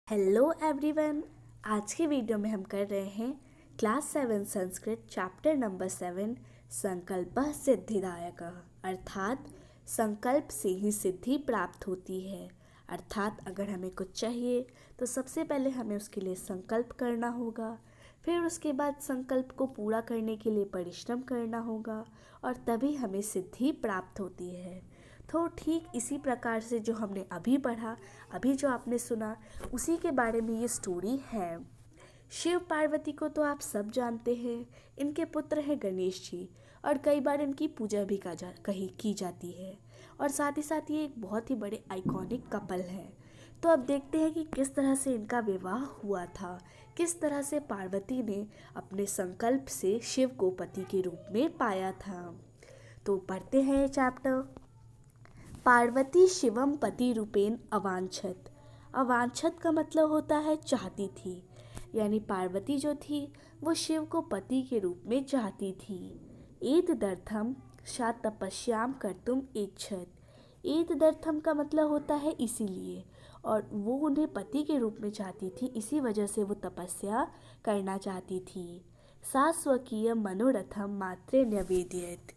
Hello everyone. आज की video में हम कर रहे हैं क्लास 7 संस्कृत चैप्टर नंबर 7 संकल्पः सिद्धिदायकः, अर्थात संकल्प से ही सिद्धि प्राप्त होती है। अर्थात अगर हमें कुछ चाहिए तो सबसे पहले हमें उसके लिए संकल्प करना होगा, फिर उसके बाद संकल्प को पूरा करने के लिए परिश्रम करना होगा और तभी हमें सिद्धि प्राप्त होती है। तो ठीक इसी प्रकार से जो हमने अभी पढ़ा, अभी जो आपने सुना, उसी के बारे में ये स्टोरी है। शिव पार्वती को तो आप सब जानते हैं। इनके पुत्र हैं गणेश जी और कई बार इनकी पूजा भी कहीं की जाती है और साथ ही साथ ये एक बहुत ही बड़े आइकॉनिक कपल है। तो अब देखते हैं कि किस तरह से इनका विवाह हुआ था, किस तरह से पार्वती ने अपने संकल्प से शिव को पति के रूप में पाया था। तो पढ़ते हैं ये चैप्टर। पार्वती शिवम पति रूपेण अवांछत। अवांछत का मतलब होता है चाहती थी, यानी पार्वती जो थी वो शिव को पति के रूप में चाहती थी। एतदर्थम सा तपस्याम कर्तुम इच्छत। एतदर्थम का मतलब होता है इसीलिए, और वो उन्हें पति के रूप में चाहती थी, इसी वजह से वो तपस्या करना चाहती थी। सा स्वकीय मनोरथम मात्रे न्यवेदयत।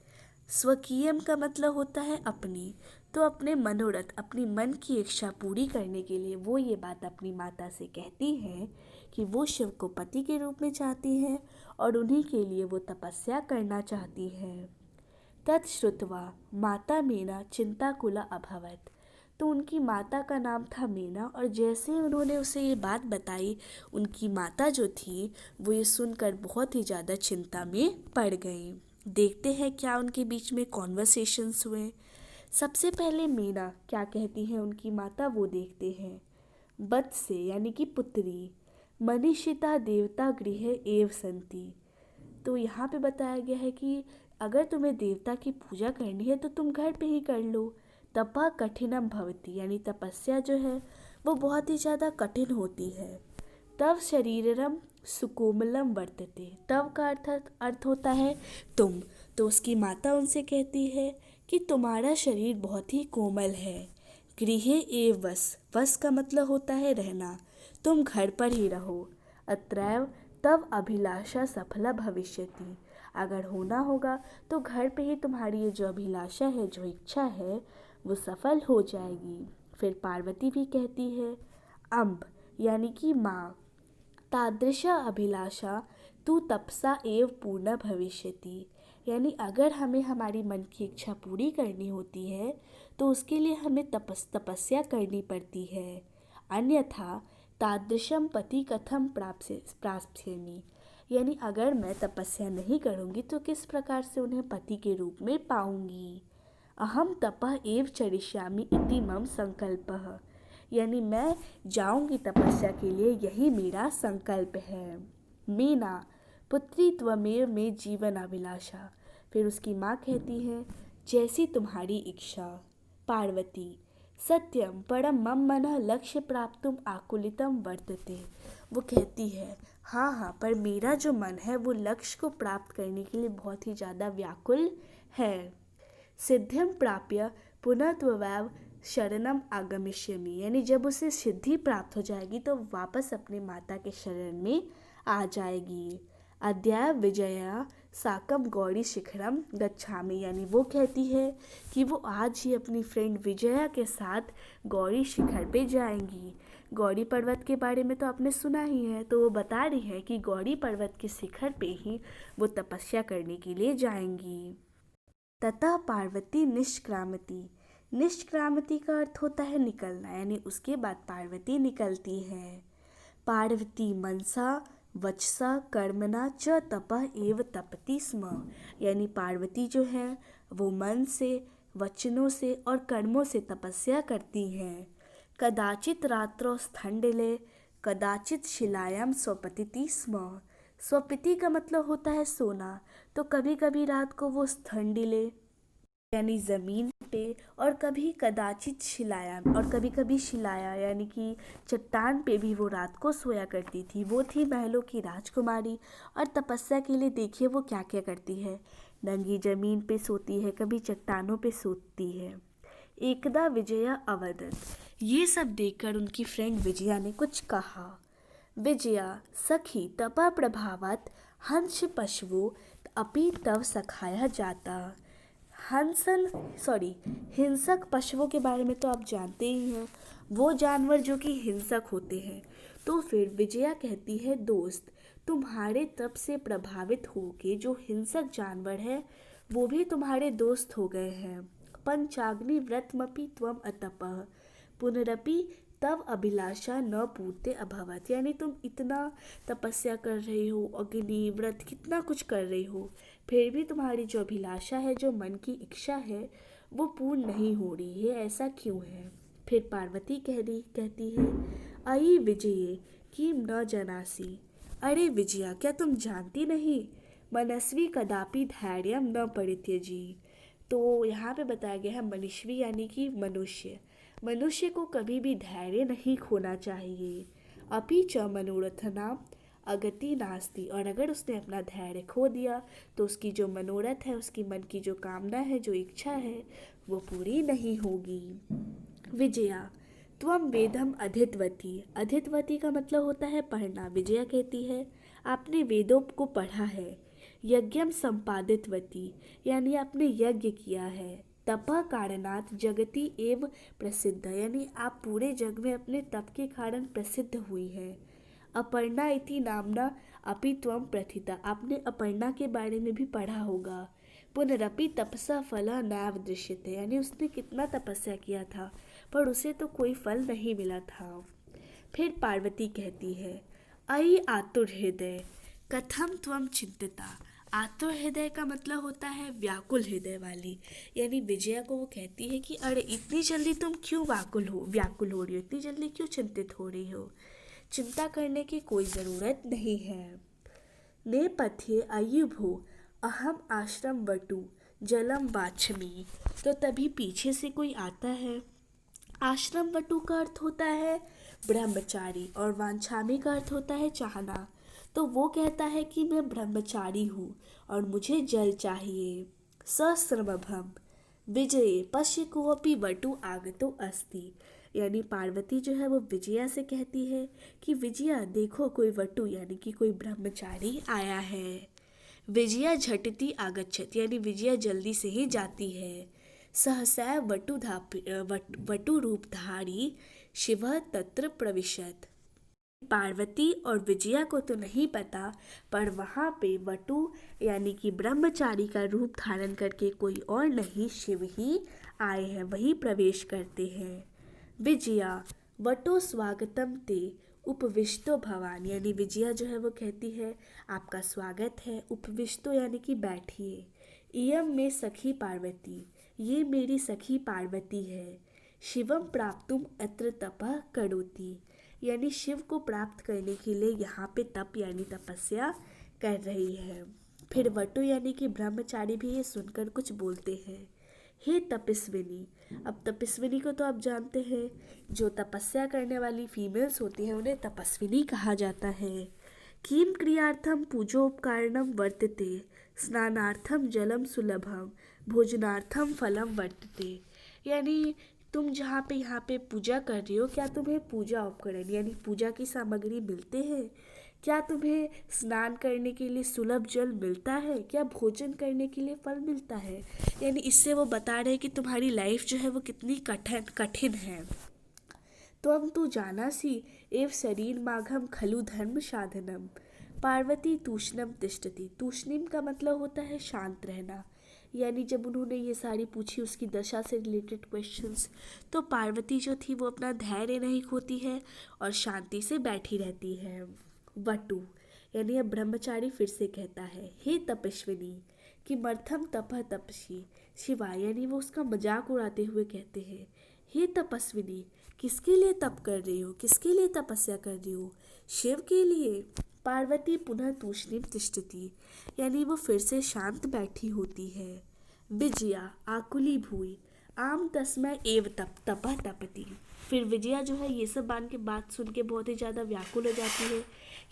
स्वकीयम का मतलब होता है अपनी, तो अपने मनोरथ, अपनी मन की इच्छा पूरी करने के लिए वो ये बात अपनी माता से कहती है कि वो शिव को पति के रूप में चाहती है और उन्हीं के लिए वो तपस्या करना चाहती है। तत्श्रुत्वा माता मीना चिंताकुला अभवत। तो उनकी माता का नाम था मीना, और जैसे उन्होंने उसे ये बात बताई, उनकी माता जो थी वो ये सुनकर बहुत ही ज़्यादा चिंता में पड़ गई। देखते हैं क्या उनके बीच में कॉन्वर्सेशंस हुए। सबसे पहले मीना क्या कहती हैं उनकी माता, वो देखते हैं। बत से यानी कि पुत्री, मनीषिता देवता गृह एव संति। तो यहाँ पे बताया गया है कि अगर तुम्हें देवता की पूजा करनी है तो तुम घर पे ही कर लो। तपा कठिनम भवती, यानी तपस्या जो है वो बहुत ही ज़्यादा कठिन होती है। तव शरीरम सुकोमलम वर्तते। तव का अर्थ होता है तुम। तो उसकी माता उनसे कहती है कि तुम्हारा शरीर बहुत ही कोमल है। गृहे एव वस। वस का मतलब होता है रहना, तुम घर पर ही रहो। अत्रैव तब अभिलाषा सफला भविष्यति। अगर होना होगा तो घर पे ही तुम्हारी ये जो अभिलाषा है, जो इच्छा है, वो सफल हो जाएगी। फिर पार्वती भी कहती है, अम्ब यानी कि माँ, तादृशा अभिलाषा तू तपसा एव पूर्ण भविष्यति। यानी अगर हमें हमारी मन की इच्छा पूरी करनी होती है तो उसके लिए हमें तपस्या करनी पड़ती है। अन्यथा तादृशम पति कथम प्राप्स्यामि। यानी अगर मैं तपस्या नहीं करूँगी तो किस प्रकार से उन्हें पति के रूप में पाऊँगी। अहम तपः एव चरिष्यामि इति मम संकल्पः। यानी मैं जाऊंगी तपस्या के लिए, यही मेरा संकल्प है। मीना पुत्री त्वमेव में जीवन अभिलाषा। फिर उसकी माँ कहती है, जैसी तुम्हारी इच्छा। पार्वती सत्यम परम मम मनः लक्ष्य प्राप्तुम आकुलितम वर्तते। वो कहती है, हाँ हाँ, पर मेरा जो मन है वो लक्ष्य को प्राप्त करने के लिए बहुत ही ज़्यादा व्याकुल है। सिद्धिम प्राप्य पुनः त्ववैव शरणम आगमिष्यामि। यानी जब उसे सिद्धि प्राप्त हो जाएगी तो वापस अपने माता के शरण में आ जाएगी। अद्य विजया साकम गौरी शिखरम गच्छामि। यानी वो कहती है कि वो आज ही अपनी फ्रेंड विजया के साथ गौरी शिखर पे जाएंगी। गौरी पर्वत के बारे में तो आपने सुना ही है, तो वो बता रही है कि गौरी पर्वत के शिखर पे ही वो तपस्या करने के लिए जाएंगी। तथा पार्वती निष्क्रामती। निष्क्रामती का अर्थ होता है निकलना, यानी उसके बाद पार्वती निकलती है। पार्वती मनसा वचसा कर्मणा च तपः एव तपति स्म। यानी पार्वती जो है वो मन से, वचनों से और कर्मों से तपस्या करती हैं। कदाचित रात्रौ स्थंडिले कदाचित शिलायाम स्वपतिति स्म। स्वपिति का मतलब होता है सोना, तो कभी कभी रात को वो स्थंडिले यानी ज़मीन पे, और कभी कदाचित शिलायाम, और कभी कभी शिलाया यानी कि चट्टान पे भी वो रात को सोया करती थी। वो थी महलों की राजकुमारी, और तपस्या के लिए देखिए वो क्या क्या करती है। नंगी ज़मीन पे सोती है, कभी चट्टानों पे सोती है। एकदा विजया अवदत। ये सब देखकर उनकी फ्रेंड विजया ने कुछ कहा। विजया सखी तपा प्रभावत हंस पशु अपि तव सखाया जाता। हिंसक पशुओं के बारे में तो आप जानते ही हैं, वो जानवर जो कि हिंसक होते हैं। तो फिर विजया कहती है, दोस्त तुम्हारे तप से प्रभावित होके जो हिंसक जानवर है वो भी तुम्हारे दोस्त हो गए हैं। पंचाग्नि व्रतमपि त्वम अतपः पुनरपि तब अभिलाषा न पूर्ते अभवत। यानी तुम इतना तपस्या कर रही हो, अग्नि व्रत कितना कुछ कर रही हो, फिर भी तुम्हारी जो अभिलाषा है, जो मन की इच्छा है, वो पूर्ण नहीं हो रही है, ऐसा क्यों है। फिर पार्वती कहती है, अयि विजये किम न जनासी। अरे विजया, क्या तुम जानती नहीं, मनस्वी कदापि धैर्यम न परित्यजी। तो यहाँ पे बताया गया है मनस्वी यानी कि मनुष्य को कभी भी धैर्य नहीं खोना चाहिए। अपि च मनोरथनाम अगति नास्ति। और अगर उसने अपना धैर्य खो दिया तो उसकी जो मनोरथ है, उसकी मन की जो कामना है, जो इच्छा है, वो पूरी नहीं होगी। विजया त्वम वेदम अधितवती। अधितवती का मतलब होता है पढ़ना। विजया कहती है, आपने वेदों को पढ़ा है। यज्ञम संपादितवती यानी आपने यज्ञ किया है। तपः कारणात् जगति एव प्रसिद्ध यानी आप पूरे जग में अपने तप के कारण प्रसिद्ध हुई है। अपर्णा इति नामना अपि त्वम प्रथिता। आपने अपर्णा के बारे में भी पढ़ा होगा। पुनरपि तपसा फला नैव दृश्यते यानी उसने कितना तपस्या किया था पर उसे तो कोई फल नहीं मिला था। फिर पार्वती कहती है, अयि आतुर हृदय कथम त्वम चिंतिता। आतुर हृदय का मतलब होता है व्याकुल हृदय वाली। यानी विजया को वो कहती है कि अरे इतनी जल्दी तुम क्यों व्याकुल हो रही हो, इतनी जल्दी क्यों चिंतित हो रही हो। चिंता करने की कोई ज़रूरत नहीं है। नेपथ्ये अयुभो अहम आश्रम वटु जलम वाछमी। तो तभी पीछे से कोई आता है। आश्रम वटु का अर्थ होता है ब्रह्मचारी और वांछामी का अर्थ होता है चाहना। तो वो कहता है कि मैं ब्रह्मचारी हूँ और मुझे जल चाहिए। सश्रमभम विजये पश्य कोऽपि वटु आगतो अस्ति। यानी पार्वती जो है वो विजया से कहती है कि विजया देखो कोई वटु यानी कि कोई ब्रह्मचारी आया है। विजया झटिति आगच्छत यानी विजया जल्दी से ही जाती है। सहसा वटु रूपधारी शिव तत्र प्रविशत। पार्वती और विजया को तो नहीं पता पर वहाँ पे वटु यानी कि ब्रह्मचारी का रूप धारण करके कोई और नहीं शिव ही आए हैं, वही प्रवेश करते हैं। विजया वटो स्वागतम ते उपविष्टो भवान। यानी विजया जो है वो कहती है आपका स्वागत है। उपविष्टो यानी कि बैठिए। इयम में सखी पार्वती, ये मेरी सखी पार्वती है। शिवम प्राप्तुम अत्र तपः करोति। यानी शिव को प्राप्त करने के लिए यहाँ पे तप यानी तपस्या कर रही है। फिर वटु यानी कि ब्रह्मचारी भी ये सुनकर कुछ बोलते हैं। हे तपस्विनी। अब तपस्विनी को तो आप जानते हैं, जो तपस्या करने वाली फीमेल्स होती हैं उन्हें तपस्विनी कहा जाता है। किम क्रियार्थम पूजोपकारणम वर्तते स्नानार्थम जलम सुलभम भोजनार्थम फलम वर्तते। यानी तुम जहाँ पे यहाँ पे पूजा कर रही हो, क्या तुम्हें पूजा उपकरण यानी पूजा की सामग्री मिलते हैं? क्या तुम्हें स्नान करने के लिए सुलभ जल मिलता है? क्या भोजन करने के लिए फल मिलता है? यानी इससे वो बता रहे हैं कि तुम्हारी लाइफ जो है वो कितनी कठिन है। त्वं तु जानासि एव शरीर माघम खलु धर्म साधनम। पार्वती तूष्णम तिष्ठति। तूष्णिम का मतलब होता है शांत रहना। यानी जब उन्होंने ये सारी पूछी उसकी दशा से रिलेटेड क्वेश्चंस, तो पार्वती जो थी वो अपना धैर्य नहीं खोती है और शांति से बैठी रहती है। वटु यानी अब ब्रह्मचारी फिर से कहता है, हे तपस्विनी कि मर्थम तपह तपसी शिवा। यानी वो उसका मजाक उड़ाते हुए कहते हैं, हे तपस्विनी किसके लिए तप कर रही हो, किसके लिए तपस्या कर रही हो? शिव के लिए। पार्वती पुनः तूष्णीम तिष्ठति यानी वो फिर से शांत बैठी होती है। विजया आकुली भूई आम तस्मै एव तपह तपति। फिर विजया जो है ये सब बात सुन के बहुत ही ज़्यादा व्याकुल हो जाती है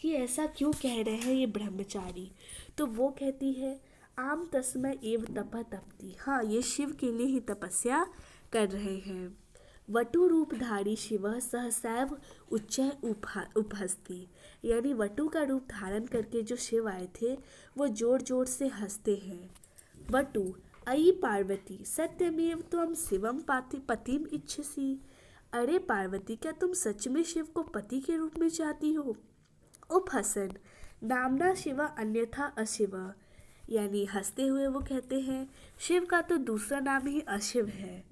कि ऐसा क्यों कह रहे हैं ये ब्रह्मचारी। तो वो कहती है आम तस्मै एव तपह तपति। हाँ, ये शिव के लिए ही तपस्या कर रहे हैं। वटु रूपधारी शिवः सहसैव उच्चैः उपहसति। यानी वटु का रूप धारण करके जो शिव आए थे वो जोर जोर से हंसते हैं। वटु अयि पार्वती सत्यमेव त्वं शिवम पतिम इच्छसि। अरे पार्वती, क्या तुम सच में शिव को पति के रूप में चाहती हो? उपहसन नामना शिवा अन्यथा अशिव। यानी हंसते हुए वो कहते हैं शिव का तो दूसरा नाम ही अशिव है।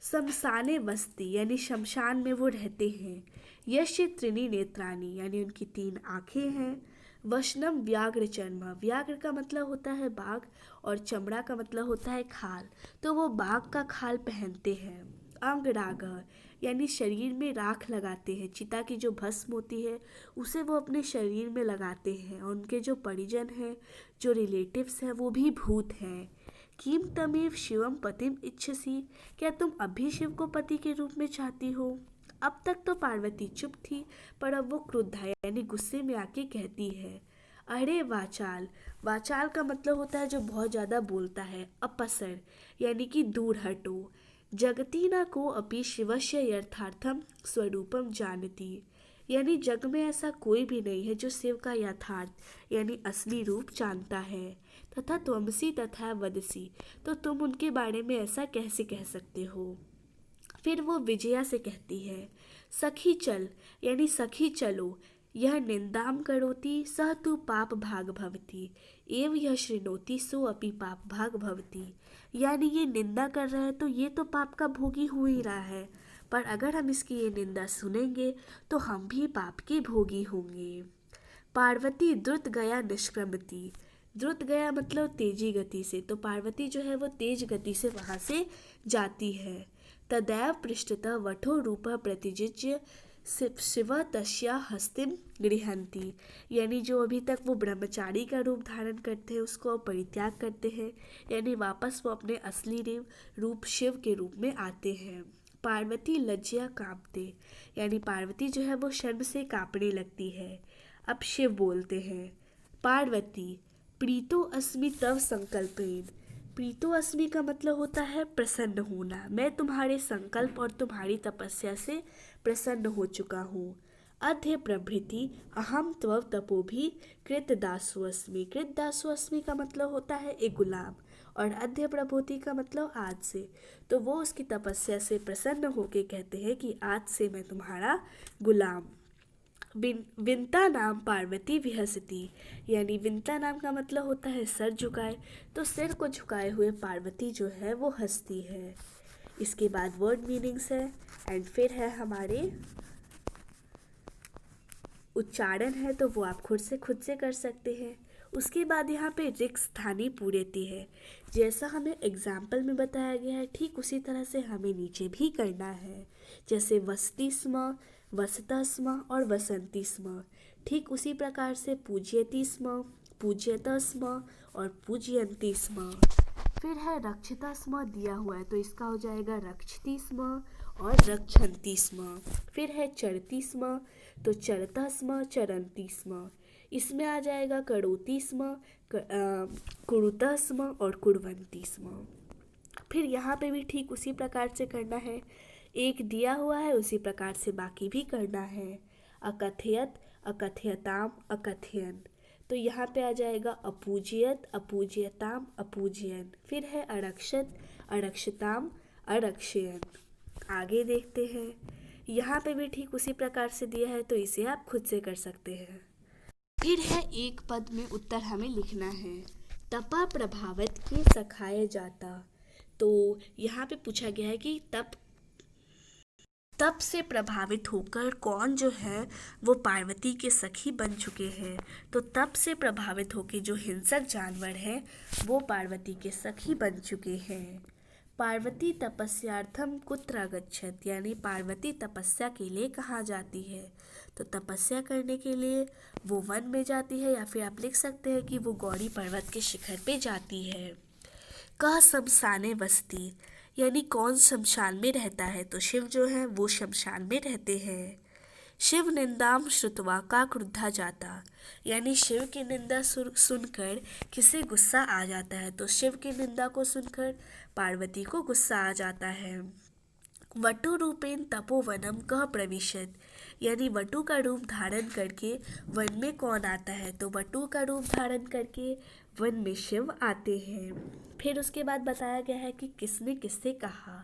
शमशाने वस्ती यानी शमशान में वो रहते हैं। यश त्रिणी नेत्राणी यानी उनकी 3 आँखें हैं। वशनम व्याघ्र चर्म, व्याघ्र का मतलब होता है बाघ और चमड़ा का मतलब होता है खाल, तो वो बाघ का खाल पहनते हैं। अंग राग यानी शरीर में राख लगाते हैं, चिता की जो भस्म होती है उसे वो अपने शरीर में लगाते हैं। और उनके जो परिजन हैं, जो रिलेटिव्स हैं, वो भी भूत हैं। किम तमेव शिवम पतिम इच्छसि, क्या तुम अभी शिव को पति के रूप में चाहती हो? अब तक तो पार्वती चुप थी, पर अब वो क्रुद्धा यानी गुस्से में आके कहती है अरे वाचाल। वाचाल का मतलब होता है जो बहुत ज़्यादा बोलता है। अपसर यानी कि दूर हटो। जगती न को अपि शिवस्य यथार्थम स्वरूपम जानती, यानी जग में ऐसा कोई भी नहीं है जो शिव का यथार्थ यानी असली रूप जानता है। तथा त्वमसी तथा वदसी, तो तुम उनके बारे में ऐसा कैसे कह सकते हो? फिर वो विजया से कहती है सखी चल, यानी सखी चलो। यह निंदाम करोति सह तु पाप भाग भवति, एव यह शृणोति सो अपि पाप भाग भवति। यानी ये निंदा कर रहा है तो ये तो पाप का भोगी हो ही रहा है, पर अगर हम इसकी ये निंदा सुनेंगे तो हम भी पाप के भोगी होंगे। पार्वती द्रुत गया निष्क्रमति, द्रुत गया मतलब तेजी गति से, तो पार्वती जो है वो तेज गति से वहाँ से जाती है। तदैव पृष्ठतः वठो रूप प्रतिजिज्य शिव तस्या हस्तिम गृहंती, यानी जो अभी तक वो ब्रह्मचारी का रूप धारण करते हैं उसको परित्याग करते हैं, यानी वापस वो अपने असली रूप शिव के रूप में आते हैं। पार्वती लज्जा कांपते, यानी पार्वती जो है वो शर्म से कांपने लगती है। अब शिव बोलते हैं पार्वती प्रीतो अस्मि तव संकल्पेन। प्रीतो अस्मि का मतलब होता है प्रसन्न होना। मैं तुम्हारे संकल्प और तुम्हारी तपस्या से प्रसन्न हो चुका हूँ। अध्य प्रभृति अहम त्वं तपोभि कृतदासो अस्मि। कृतदासो अस्मि का मतलब होता है एक गुलाम, और अध्य प्रभृति का मतलब आज से। तो वो उसकी तपस्या से प्रसन्न होके कहते हैं कि आज से मैं तुम्हारा गुलाम। विंता नाम पार्वती विहसती, यानी विंता नाम का मतलब होता है सर झुकाए, तो सिर को झुकाए हुए पार्वती जो है वो हंसती है। इसके बाद वर्ड मीनिंग्स है एंड फिर है हमारे उच्चारण है, तो वो आप खुद से कर सकते हैं। उसके बाद यहाँ पे रिक्त स्थानीय पूर्यति है, जैसा हमें एग्जाम्पल में बताया गया है ठीक उसी तरह से हमें नीचे भी करना है। जैसे वसती स्म, वसता स्म और वसंती स्म, ठीक उसी प्रकार से पूज्यति स्म, पूज्यत स्म और पूज्यंती स्म। फिर है रक्षिता स्म दिया हुआ है, तो इसका हो जाएगा रक्षति स्म और रक्षन्ति स्म। फिर है चरती स्म, तो चरता स्म चरंती स्म। इसमें आ जाएगा करोति स्म, कुरुता स्म और कुर्वन्ति स्म। फिर यहाँ पे भी ठीक उसी प्रकार से करना है, एक दिया हुआ है उसी प्रकार से बाकी भी करना है। अकथयत, अकथयताम, अकथयन, तो यहाँ पे आ जाएगा अपूज्यत, अपूज्यताम, अपूज्यन। फिर है अरक्षत, अरक्षताम, अरक्षयन। आगे देखते हैं, यहाँ पे भी ठीक उसी प्रकार से दिया है, तो इसे आप खुद से कर सकते हैं। फिर है एक पद में उत्तर हमें लिखना है। तपा प्रभावित के सखाए जाता, तो यहाँ पे पूछा गया है कि तप से प्रभावित होकर कौन जो है वो पार्वती के सखी बन चुके हैं। तो तप से प्रभावित होकर जो हिंसक जानवर हैं वो पार्वती के सखी बन चुके हैं। पार्वती तपस्यार्थम कुत्र गच्छत, यानी पार्वती तपस्या के लिए कहाँ जाती है? तो तपस्या करने के लिए वो वन में जाती है, या फिर आप लिख सकते हैं कि वो गौरी पर्वत के शिखर पे जाती है। कह शमशाने वसती, यानी कौन शमशान में रहता है? तो शिव जो है वो शमशान में रहते हैं। शिव निंदाम श्रुतवा का क्रुद्धा जाता, यानी शिव की निंदा सुनकर किसे गुस्सा आ जाता है? तो शिव की निंदा को सुनकर पार्वती को गुस्सा आ जाता है। वटु रूपेण तपोवनम कः प्रविशत, यानी वटु का रूप धारण करके वन में कौन आता है, तो वटु का रूप धारण करके वन में शिव आते हैं। फिर उसके बाद बताया गया है कि किसने किससे कहा,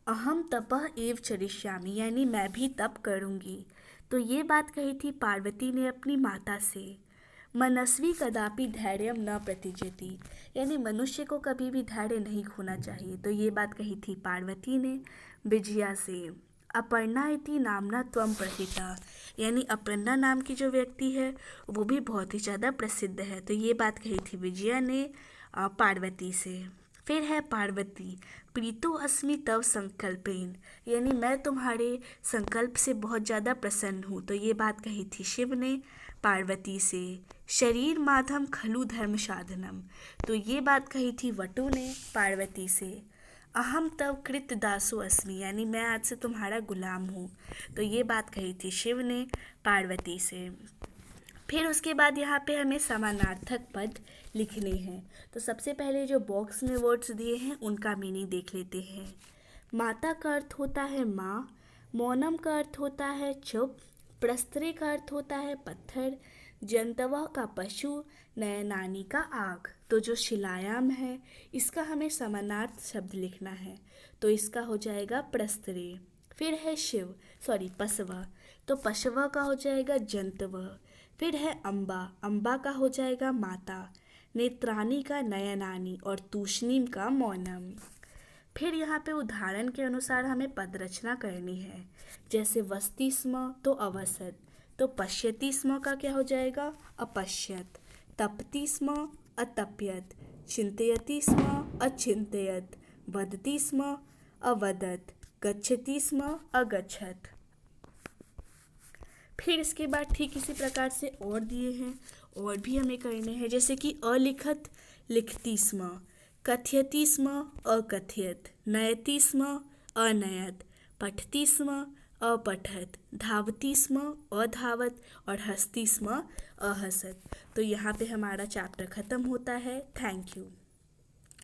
अहम तपः एव चरिष्यामि, यानी मैं भी तप करूँगी। तो ये बात कही थी पार्वती ने अपनी माता से। मनस्वी कदापि धैर्यम न प्रतिजति, यानी मनुष्य को कभी भी धैर्य नहीं खोना चाहिए। तो ये बात कही थी पार्वती ने विजया से। अपर्णा इति नामना त्वम प्रसिद्धा, यानी अपर्णा नाम की जो व्यक्ति है वो भी बहुत ही ज़्यादा प्रसिद्ध है। तो ये बात कही थी विजया ने पार्वती से। फिर है पार्वती, प्रीतो अस्मि तव संकल्पेन, यानी मैं तुम्हारे संकल्प से बहुत ज़्यादा प्रसन्न हूँ। तो ये बात कही थी शिव ने पार्वती से। शरीर माधम खलु धर्म साधनम, तो ये बात कही थी वटु ने पार्वती से। अहम तव कृत दासो अस्मि, यानी मैं आज से तुम्हारा गुलाम हूँ। तो ये बात कही थी शिव ने पार्वती से। फिर उसके बाद यहाँ पे हमें समानार्थक पद लिखने हैं। तो सबसे पहले जो बॉक्स में वर्ड्स दिए हैं उनका मीनिंग देख लेते हैं। माता का अर्थ होता है माँ, मौनम का अर्थ होता है चुप, प्रस्तरे का अर्थ होता है पत्थर, जंतवा का पशु, नयनानी का आग। तो जो शिलायाम है इसका हमें समानार्थ शब्द लिखना है, तो इसका हो जाएगा प्रस्तरे। फिर है पशवा, तो पशवा का हो जाएगा जंतव। फिर है अम्बा, अम्बा का हो जाएगा माता, नेत्रानी का नयनानी और तूष्णीम का मौनम। फिर यहाँ पे उदाहरण के अनुसार हमें पद रचना करनी है। जैसे वसति स्म तो अवसत, तो पश्यति स्म का क्या हो जाएगा अपश्यत, तपति स्म अतप्यत, चिंतयति स्म अचिंतयत, वदति स्म अवदत, गच्छति स्म अगच्छत। फिर इसके बाद ठीक इसी प्रकार से और दिए हैं, और भी हमें करने हैं। जैसे कि अलिखत लिखती स्म, कथयति स्म अकथयत, नयति स्म अनयत, पठति स्म अपठत, धावती स्म अधावत और हंसती स्म अहसत। तो यहाँ पे हमारा चैप्टर ख़त्म होता है। Thank you.